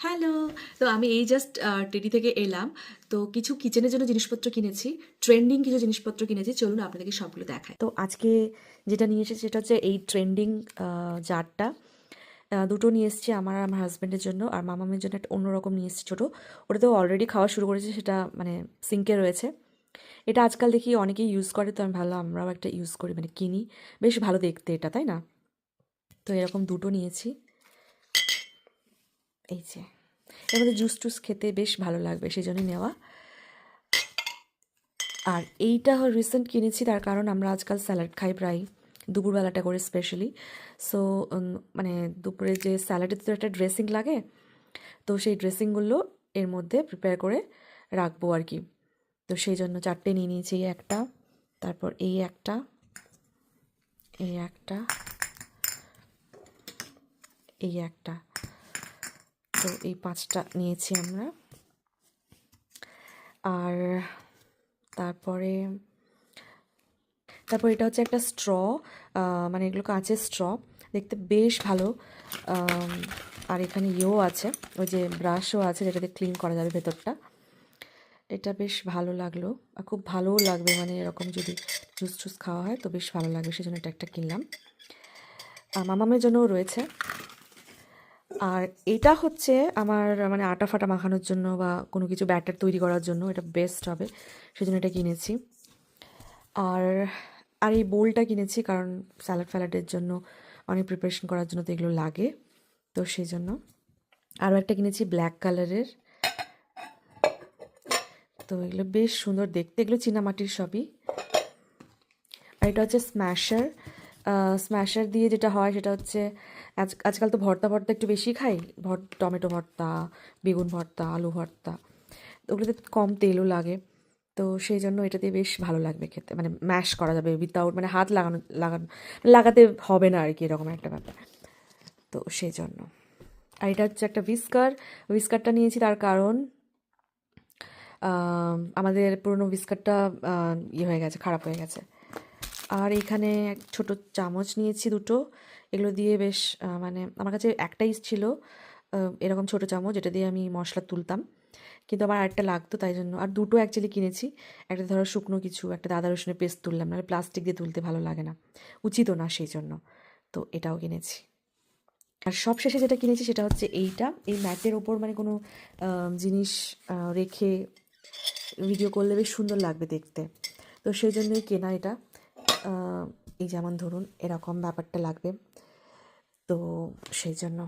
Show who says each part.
Speaker 1: Hello. তো আমি এই জাস্ট টেডি থেকে এলাম। তো কিছু কিচেনের জন্য জিনিসপত্র কিনেছি। ট্রেন্ডিং কিছু জিনিসপত্র কিনেছি। চলুন আপনাদেরকে সবগুলো দেখাই। তো আজকে যেটা নিয়ে এসেছি সেটা হচ্ছে এই ট্রেন্ডিং জারটা। দুটো নিয়ে এসেছি আমার আর আমার হাসব্যান্ডের জন্য, আর মামামের জন্য একটা অন্যরকম নিয়ে এসেছি ছোটো। ওটা তো অলরেডি খাওয়া শুরু করেছে, সেটা মানে সিঙ্কে রয়েছে। এটা আজকাল দেখি অনেকেই ইউজ করে, তো আমি ভাবলাম আমরাও একটা ইউজ করি, মানে কিনি। বেশ ভালো দেখতে এটা, তাই না? তো এরকম দুটো নিয়েছি। এই যে এর মধ্যে জুস টুস খেতে বেশ ভালো লাগবে, সেই জন্যই নেওয়া। আর এইটা রিসেন্ট কিনেছি, তার কারণ আমরা আজকাল স্যালাড খাই প্রায় দুপুরবেলাটা করে স্পেশালি। সো মানে দুপুরে যে স্যালাডের তো একটা ড্রেসিং লাগে, তো সেই ড্রেসিংগুলো এর মধ্যে প্রিপেয়ার করে রাখবো আর কি। তো সেই জন্য চারটে নিয়ে নিয়েছি, এই একটা, তারপর এই একটা, এই একটা, এই একটা। তো এই পাঁচটা নিয়েছি আমরা। আর তারপরে তারপর এটা হচ্ছে একটা স্ট্র, মানে এগুলো কাঁচের স্ট্র, দেখতে বেশ ভালো। আর এখানে ইয়েও আছে, ওই যে ব্রাশও আছে যেটাতে ক্লিন করা যাবে ভেতরটা। এটা বেশ ভালো লাগলো, আর খুব ভালোও লাগবে, মানে এরকম যদি জুস টুস খাওয়া হয় তো বেশ ভালো লাগবে, সেজন্য এটা একটা কিনলাম। মামামের জন্যও রয়েছে। আর এটা হচ্ছে আমার মানে আটা ফাটা মাখানোর জন্য বা কোনো কিছু ব্যাটার তৈরি করার জন্য এটা বেস্ট হবে, সেজন্য এটা কিনেছি। আর আর এই বোলটা কিনেছি কারণ স্যালাড ফ্যালাডের জন্য অনেক প্রিপারেশন করার জন্য তো এগুলো লাগে, তো সেই জন্য। আরও একটা কিনেছি ব্ল্যাক কালারের। তো এগুলো বেশ সুন্দর দেখতে, এগুলো চীনামাটির সবই। আর এটা হচ্ছে স্ম্যাশার। স্ম্যাশার দিয়ে যেটা হয় সেটা হচ্ছে আজকাল তো ভর্তা ভর্তা একটু বেশি খাই, টমেটো ভর্তা, বেগুন ভর্তা, আলু ভর্তা, ওগুলোতে কম তেলও লাগে। তো সেই জন্য এটা দিয়ে বেশ ভালো লাগবে খেতে, মানে ম্যাশ করা যাবে উইথাউট, মানে হাত লাগাতে হবে না আর কি, এরকম একটা ব্যাপার। তো সেই জন্য। আর এটা হচ্ছে একটা উইস্কারটা নিয়েছি তার কারণ আমাদের পুরনো উইস্কারটা ইয়ে হয়ে গেছে, খারাপ হয়ে গেছে। আর এখানে ছোট চামচ নিয়েছি দুটো, এগুলো দিয়ে বেশ মানে আমার কাছে একটাই ছিল এরকম ছোট চামচ, যেটা দিয়ে আমি মশলা তুলতাম, কিন্তু আমার আরেকটা লাগতো, তাই জন্য আর দুটো অ্যাকচুয়ালি কিনেছি। একটা ধরো শুকনো কিছু, একটা আদা রসুনের পেস্ট তুললাম, নাহলে প্লাস্টিক দিয়ে তুলতে ভালো লাগে না, উচিতও না, সেই জন্য। তো এটাও কিনেছি। আর সবশেষে যেটা কিনেছি সেটা হচ্ছে এইটা, এই ম্যাটের ওপর মানে কোনো জিনিস রেখে ভিডিও করলে বেশ সুন্দর লাগবে দেখতে, তো সেই জন্যই কেনা এটা। এই যেমন ধরুন এরকম ব্যাপারটা লাগবে, তো সেই জন্য।